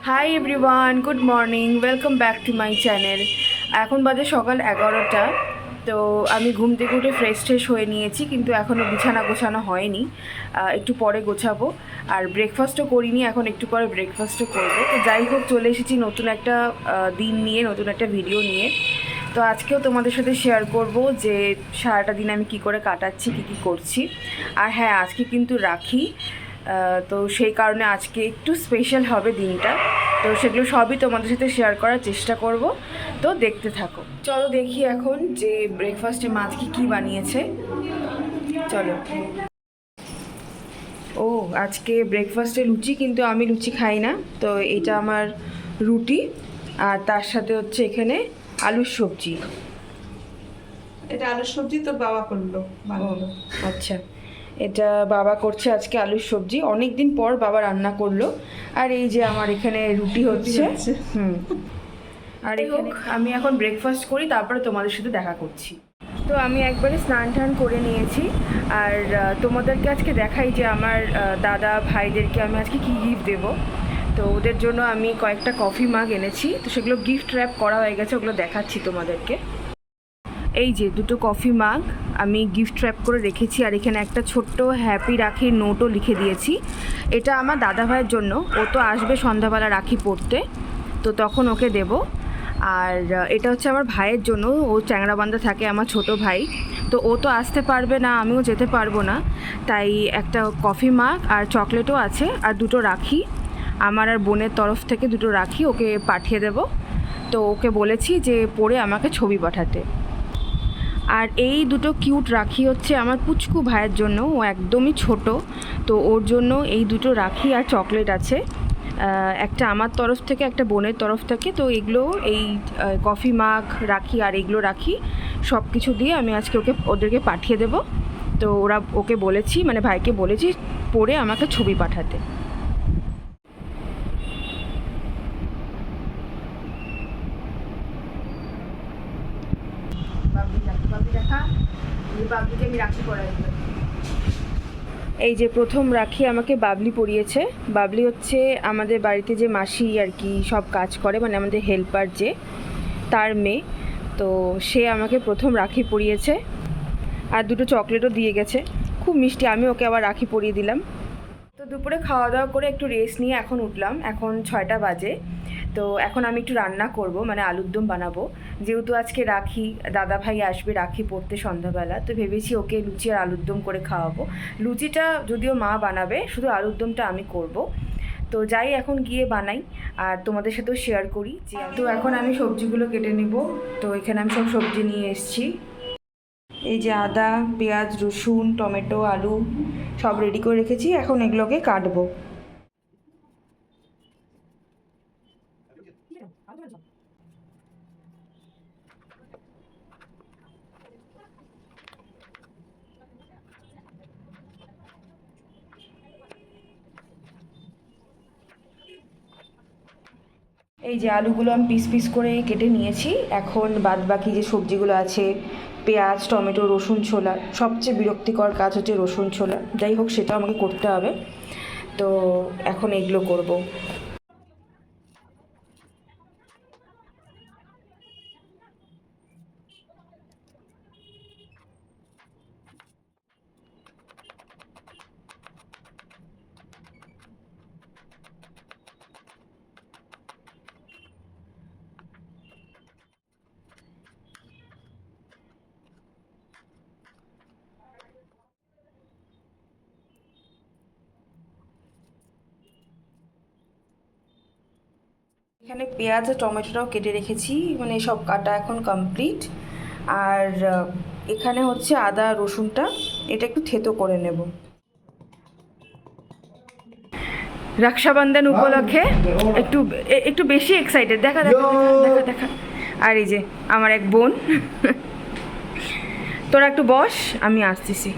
Hi everyone, good morning, welcome back to my channel. এখন বাজে সকাল 11টা। তো আমি ঘুম থেকে উঠে ফ্রেশ হয়ে নিয়েছি, কিন্তু এখনও বিছানা গোছানো হয়নি। একটু পরে গোছাবো। আর ব্রেকফাস্টও করিনি, এখন একটু পরে ব্রেকফাস্টও করবো। তো যাই হোক, চলে এসেছি নতুন একটা দিন নিয়ে, নতুন একটা ভিডিও নিয়ে। তো আজকেও তোমাদের সাথে শেয়ার করব যে সারাটা দিন আমি কি করে কাটাচ্ছি, কী করছি। আর হ্যাঁ, আজকে কিন্তু রাখি, তো সেই কারণে আজকে একটু স্পেশাল হবে দিনটা। তো সেগুলো সবই তোমাদের সাথে শেয়ার করার চেষ্টা করব। তো দেখতে থাকো। চলো দেখি এখন যে ব্রেকফাস্টে মা আজকে কী বানিয়েছে। চলো। ও, আজকে ব্রেকফাস্টে লুচি, কিন্তু আমি লুচি খাই না। তো এটা আমার রুটি, আর তার সাথে হচ্ছে এখানে আলুর সবজি। এটা আলুর সবজি তোর বাবা করলো, বানালো। আচ্ছা, এটা বাবা করছে আজকে আলুর সবজি। অনেক দিন পর বাবা রান্না করলো। আর এই যে আমার এখানে রুটি হচ্ছে। আর এখানে আমি এখন ব্রেকফাস্ট করি, তারপরে তোমাদের সাথে দেখা করছি। তো আমি একবারে স্নান টান করে নিয়েছি। আর তোমাদেরকে আজকে দেখাই যে আমার দাদা ভাইদেরকে আমি আজকে কী গিফট দেবো। তো ওদের জন্য আমি কয়েকটা কফি মাগ এনেছি, তো সেগুলো গিফট র্যাপ করা হয়ে গেছে, ওগুলো দেখাচ্ছি তোমাদেরকে। এই যে দুটো কফি মাগ আমি গিফট র্যাপ করে রেখেছি, আর এখানে একটা ছোট্ট হ্যাপি রাখির নোটও লিখে দিয়েছি। এটা আমার দাদা ভাইয়ের জন্য, ও তো আসবে সন্ধ্যাবেলা রাখি পড়তে, তো তখন ওকে দেব। আর এটা হচ্ছে আমার ভাইয়ের জন্য, ও চ্যাংড়াবান্ধা থাকে, আমার ছোট ভাই। তো ও তো আসতে পারবে না, আমিও যেতে পারবো না, তাই একটা কফি মাগ আর চকলেটও আছে, আর দুটো রাখি আমার আর বোনের তরফ থেকে দুটো রাখি ওকে পাঠিয়ে দেব। তো ওকে বলেছি যে পরে আমাকে ছবি পাঠাতে। আর এই দুটো কিউট রাখি হচ্ছে আমার পুচকু ভাইয়ের জন্য, ও একদমই ছোট, তো ওর জন্য এই দুটো রাখি আর চকলেট আছে। একটা আমার তরফ থেকে, একটা বোনের তরফ থেকে। তো এগুলো এই কফি মাগ রাখি আর এগুলো রাখি সব কিছু দিয়ে আমি আজকে ওদেরকে পাঠিয়ে দেব। তো ওকে বলেছি, মানে ভাইকে বলেছি পরে আমাকে ছবি পাঠাতে। এই যে প্রথম রাখি আমাকে বাবলি পরিয়েছে। বাবলি হচ্ছে আমাদের বাড়িতে যে মাসি আর কি সব কাজ করে, মানে আমাদের হেল্পার যে, তার মেয়ে। তো সে আমাকে প্রথম রাখি পরিয়েছে, আর দুটো চকলেটও দিয়ে গেছে, খুব মিষ্টি। আমি ওকে আবার রাখি পরিয়ে দিলাম। তো দুপুরে খাওয়া দাওয়া করে একটু রেস্ট নিয়ে এখন উঠলাম, এখন 6টা বাজে। তো এখন আমি একটু রান্না করব, মানে আলুর দম বানাবো। যেহেতু আজকে রাখি, দাদা ভাই আসবে রাখি পড়তে সন্ধ্যাবেলা, তো ভেবেছি ওকে লুচি আর আলুর দম করে খাওয়াবো। লুচিটা যদিও মা বানাবে, শুধু আলুর দমটা আমি করব। তো যাই, এখন গিয়ে বানাই আর তোমাদের সাথেও শেয়ার করি। যে তো এখন আমি সবজিগুলো কেটে নেব। তো এখানে আমি সব সবজি নিয়ে এসেছি। এই যে আদা, পেঁয়াজ, রসুন, টমেটো, আলু সব রেডি করে রেখেছি, এখন এগুলোকে কাটবো। এই যে আলুগুলো আমি পিস পিস করে কেটে নিয়েছি। এখন বাদ বাকি যে সবজিগুলো আছে, পেঁয়াজ, টমেটো, রসুন ছোলা, সবচেয়ে বিরক্তিকর কাজ হচ্ছে রসুন ছোলা, যাই হোক সেটা আমাকে করতে হবে। তো এখন এগুলো করব। এখানে পেঁয়াজ আর টমেটোটাও কেটে রেখেছি, মানে সব কাটা এখন কমপ্লিট। আর এখানে হচ্ছে আদা রসুনটা, এটা একটু থেতো করে নেব। রক্ষাবন্ধন উপলক্ষে একটু একটু বেশি এক্সাইটেড, দেখা দেখা দেখা দেখা। আর এই যে আমার এক বোন। তোরা একটু বস, আমি আসতেছি।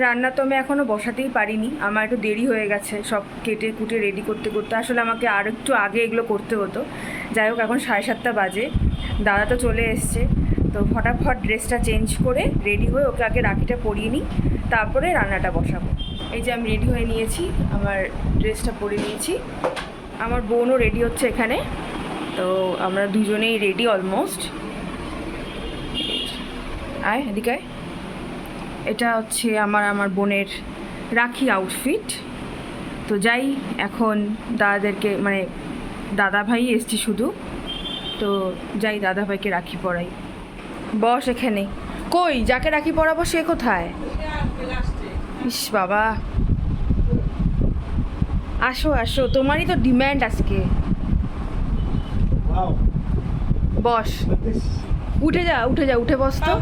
রান্না তো আমি এখনও বসাতেই পারিনি, আমার একটু দেরি হয়ে গেছে সব কেটে কুটে রেডি করতে করতে। আসলে আমাকে আর একটু আগে এগুলো করতে হতো। যাই হোক, এখন 7:30 বাজে, দাদা তো চলে এসছে। তো ফটাফট ড্রেসটা চেঞ্জ করে রেডি হয়ে ওকে আগে রাখিটা পরিয়ে নিই, তারপরে রান্নাটা বসাবো। এই যে আমি রেডি হয়ে নিয়েছি, আমার ড্রেসটা পরে নিয়েছি, আমার বোনও রেডি হচ্ছে এখানে। তো আমরা দুজনেই রেডি অলমোস্ট। আয় এদিকে আয়। এটা হচ্ছে আমার বোনের রাখি আউটফিট। তো যাই এখন দাদাদেরকে, মানে দাদা ভাই এসছি শুধু, তো যাই দাদা ভাইকে রাখি পরাই। বস এখানে। কই যাকে রাখি পরাবো সে কোথায়? ইস বাবা, আসো আসো, তোমারই তো ডিম্যান্ড আজকে। বস, উঠে যা উঠে যা, উঠে বস তো।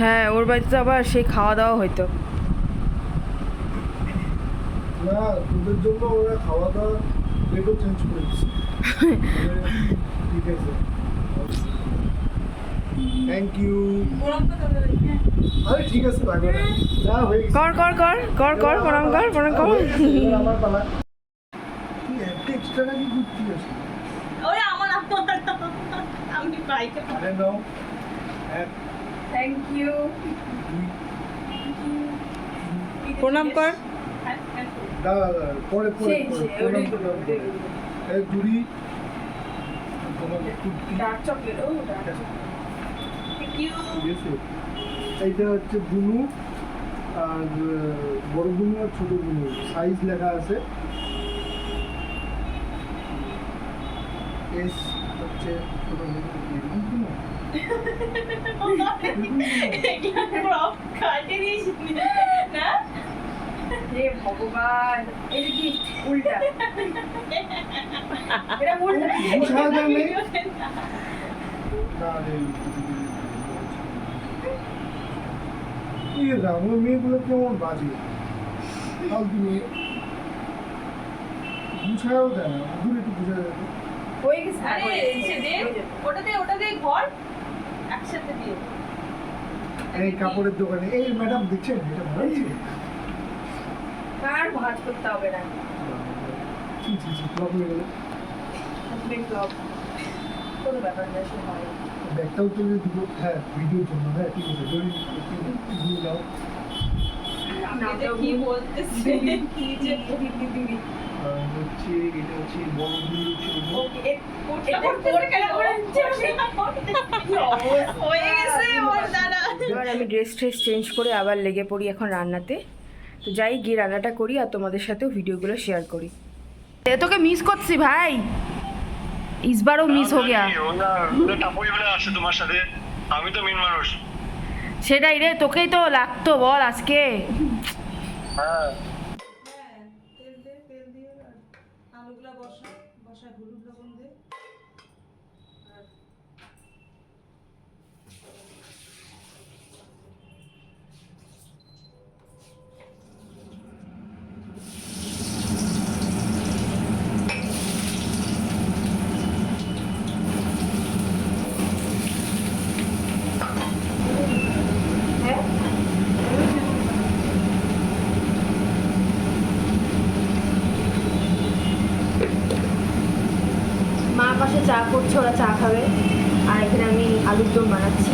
হ্যাঁ, ওর বাড়িতে আবার সেই খাওয়া দাওয়া হয়তো। না, তোদের জন্য ওরা খাওয়া দাওয়া প্লেটও চেঞ্জ করে দিচ্ছে। ঠিক আছে, থ্যাংক ইউ। আরে ঠিক আছে, লাগবে না, যা হয়ে গেছে। কর কর কর কর কর প্রণাম কর প্রণাম কর। এবার আমার পালা। তুই একটা এক্সট্রা নাকি ঘুরতে আসি? ওই আমার আমি বাইকে আরে নাও, এক, থ্যাংক ইউ। দুই, প্রণাম কর। দাঁড়া দাঁড়া, পরে পরে পরে, প্রণাম করে দাও। এক দুরি, তোমার কুর্তি। Dark chocolate. ও ডার্ক থ্যাংক ইউ। ঠিক আছে, এইটা হচ্ছে বুনু, আর বড় বুনু আর ছোট বুনু সাইজ লেখা আছে। এস হচ্ছে ছোট বুনু, এরকম কোনো? হে ভগবান, এই কি উল্টা, এটা উল্টা। বুঝা যায় নেই? না রে, এই রামুর মেয়েগুলো কেমন বাজে, ফালতু মেয়ে। বুঝাও দেয় না, দূরে একটু বুঝা যায় না। হয়ে গেছে। আরে এসে দে, ওটাতে ঘর একসাথে দিয়ে। এই কাপড়ের দোকানে, এই ম্যাডাম দেখছেন এটা ভালো আছে? আর ভাজ করতে হবে না। জি জি জি, ব্লক হয়ে গেল। হাজবেন্ড ব্লগ কোনো ব্যাপার না, সে হয়। ব্যাগটাও তুলে দিব, হ্যাঁ ভিডিওর জন্য। হ্যাঁ ঠিক আছে, দড়ি দিয়ে দাও। এটা কি বলতেছে কি যে আর হচ্ছে এটা হচ্ছে বড় বুড়ি ছিল। এটা পরে কেন হয়ে গেছে ওর দ্বারা। এবার আমি ড্রেস চেঞ্জ করে আবার লেগে পড়ি এখন রান্নাতে। তো যাই গিয়ে রান্নাটা করি আর তোমাদের সাথেও ভিডিওগুলো শেয়ার করি। এ তোকে মিস করছি ভাই, ইসবারও মিস হো গিয়া। আসে তোমার সাথে, আমি তো মেন মানুষ। সেটাই রে, তোকেই তো লাগতো বল আজকে। হ্যাঁ, তেল দিয়ে আলুগুলা বসা হলুদ লবণ দিয়ে। মা পাশে চা করছে, ওরা চা খাবে, আর এখানে আমি আলুর দম বানাচ্ছি।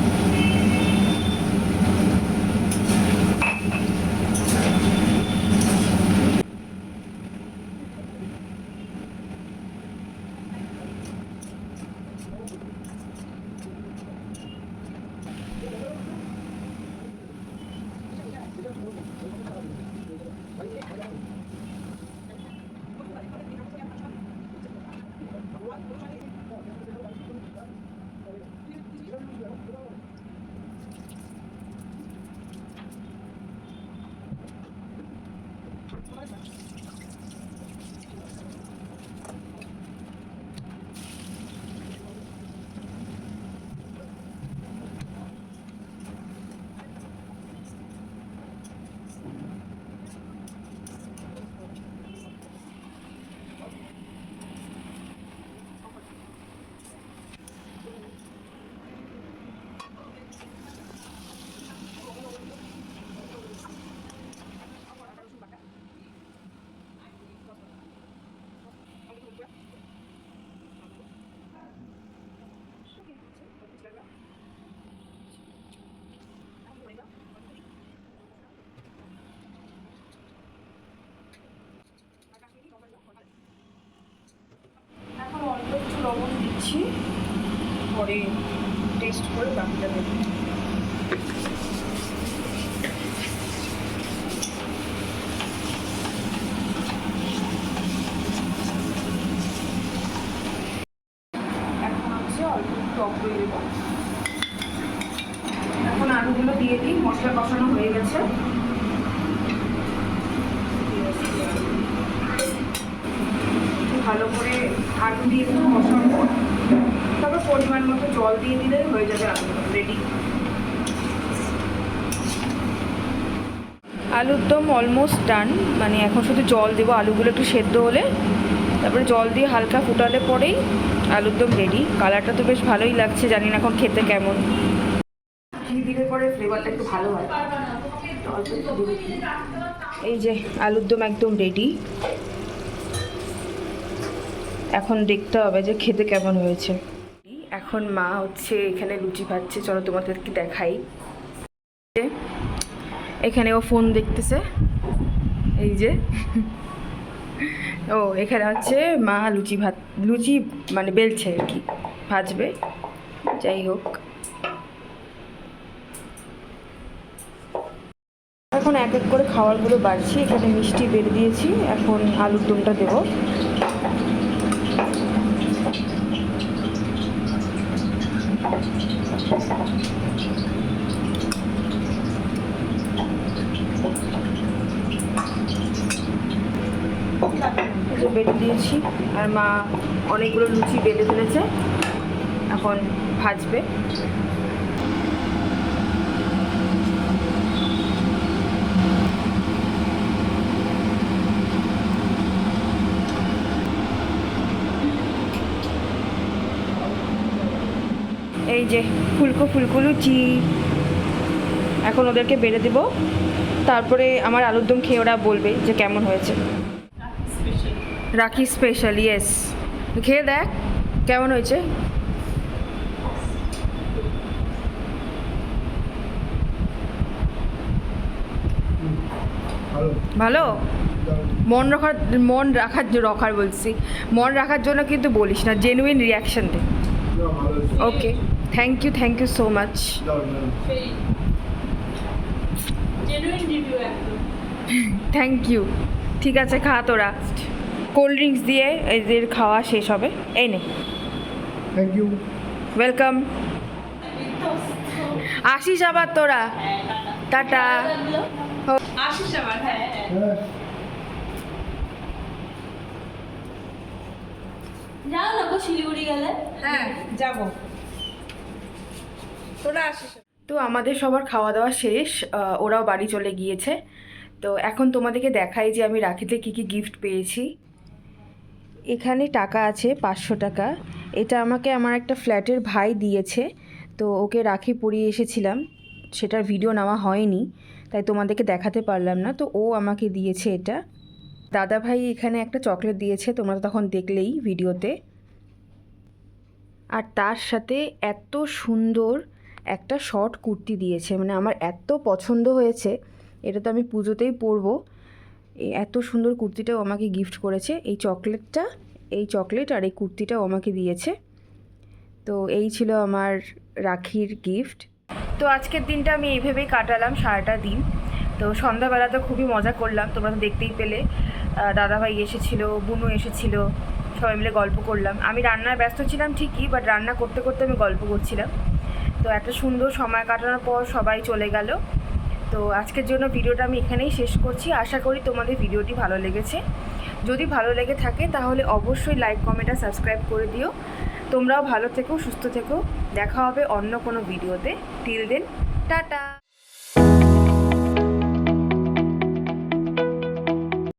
পরে টেস্ট করে বাকিটা দেবো। এখন হচ্ছে অল্প টক দই দেবো। এখন আলুগুলো দিয়ে দিই, মশলা কষানো হয়ে গেছে। ভালো করে আলু দিয়ে একটু কষাবো, তারপর পরিমাণ মতো জল দিয়ে দিলে হয়ে যাবে আলুগুলো রেডি। আলুর দম অলমোস্ট ডান, মানে এখন শুধু জল দেবো আলুগুলো একটু সেদ্ধ হলে, তারপরে জল দিয়ে হালকা ফুটালে পরেই আলুর দম রেডি। কালারটা তো বেশ ভালোই লাগছে, জানি না এখন খেতে কেমন। ঘি দিলে পরে ফ্লেভারটা একটু ভালো হয়। এই যে আলুর দম একদম রেডি। এখন দেখতে হবে যে খেতে কেমন হয়েছে। এখন মা হচ্ছে এখানে লুচি ভাজছে, চলো তোমাদেরকে দেখাই। এখানে ও ফোন দেখতেছে, এই যে। ও এখানে হচ্ছে মা লুচি মানে বেলছে আর কি, ভাজবে। যাই হোক, এখন এক এক করে খাবারগুলো বাড়ছি। এখানে মিষ্টি বেড়ে দিয়েছি, এখন আলুর দমটা দেবো। বেড়ে দিয়েছি, আর মা অনেকগুলো লুচি বেলে ফেলেছে, এখন ভাজবে। এই যে ফুলকো লুচি, এখন ওদেরকে বেড়ে দেবো, তারপরে আমার আলুর দম খেয়ে ওরা বলবে যে কেমন হয়েছে। রাখি স্পেশাল, ইয়েস। খেয়ে দেখ কেমন হয়েছে। ভালো। মন রাখার জন্য কিন্তু বলিস না, জেনুইন রিয়াকশন দে। Okay, thank you so much. Thank you. ঠিক আছে, খা তোরা। কোল্ড ড্রিঙ্কস দিয়ে এদের খাওয়া শেষ হবে। এই নে। Thank you. ওয়েলকাম। আসিস আবার তোরা। টাটা। আসিস আবার। হ্যাঁ যাও না গো শিলিগুড়ি গেলে। হ্যাঁ যাবো, তোরা আসিস। তো আমাদের সবার খাওয়া দাওয়া শেষ, ওরাও বাড়ি চলে গিয়েছে। তো এখন তোমাদেরকে দেখাই যে আমি রাখিতে কী কী গিফট পেয়েছি। এখানে টাকা আছে 500 টাকা। এটা আমাকে আমার একটা ফ্ল্যাটের ভাই দিয়েছে, তো ওকে রাখি পরিয়ে এসেছিলাম, সেটার ভিডিও নেওয়া হয়নি, তাই তোমাদেরকে দেখাতে পারলাম না। তো ও আমাকে দিয়েছে এটা। দাদা ভাই এখানে একটা চকলেট দিয়েছে, তোমরা তখন দেখলেই ভিডিওতে। আর তার সাথে এত সুন্দর একটা শর্ট কুর্তি দিয়েছে, মানে আমার এত পছন্দ হয়েছে। এটা তো আমি পুজোতেই পরবো। এত সুন্দর কুর্তিটাও আমাকে গিফট করেছে। এই চকলেট আর এই কুর্তিটাও আমাকে দিয়েছে। তো এই ছিল আমার রাখির গিফট। তো আজকের দিনটা আমি এইভাবেই কাটালাম, সারাটা দিন। তো সন্ধ্যাবেলা তো খুবই মজা করলাম, তোমরা তো দেখতেই পেলে। দাদাভাই এসেছিলো, বুনু এসেছিলো, সবাই মিলে গল্প করলাম। আমি রান্নায় ব্যস্ত ছিলাম ঠিকই, বাট রান্না করতে করতে আমি গল্প করছিলাম। তো একটা সুন্দর সময় কাটানোর পর সবাই চলে গেল। তো আজকের জন্য ভিডিওটা আমি এখানেই শেষ করছি। আশা করি তোমাদের ভিডিওটি ভালো লেগেছে। যদি ভালো লেগে থাকে তাহলে অবশ্যই লাইক, কমেন্ট আর সাবস্ক্রাইব করে দিও। তোমরাও ভালো থেকো, সুস্থ থেকো। দেখা হবে অন্য কোনো ভিডিওতে। Till then, tata.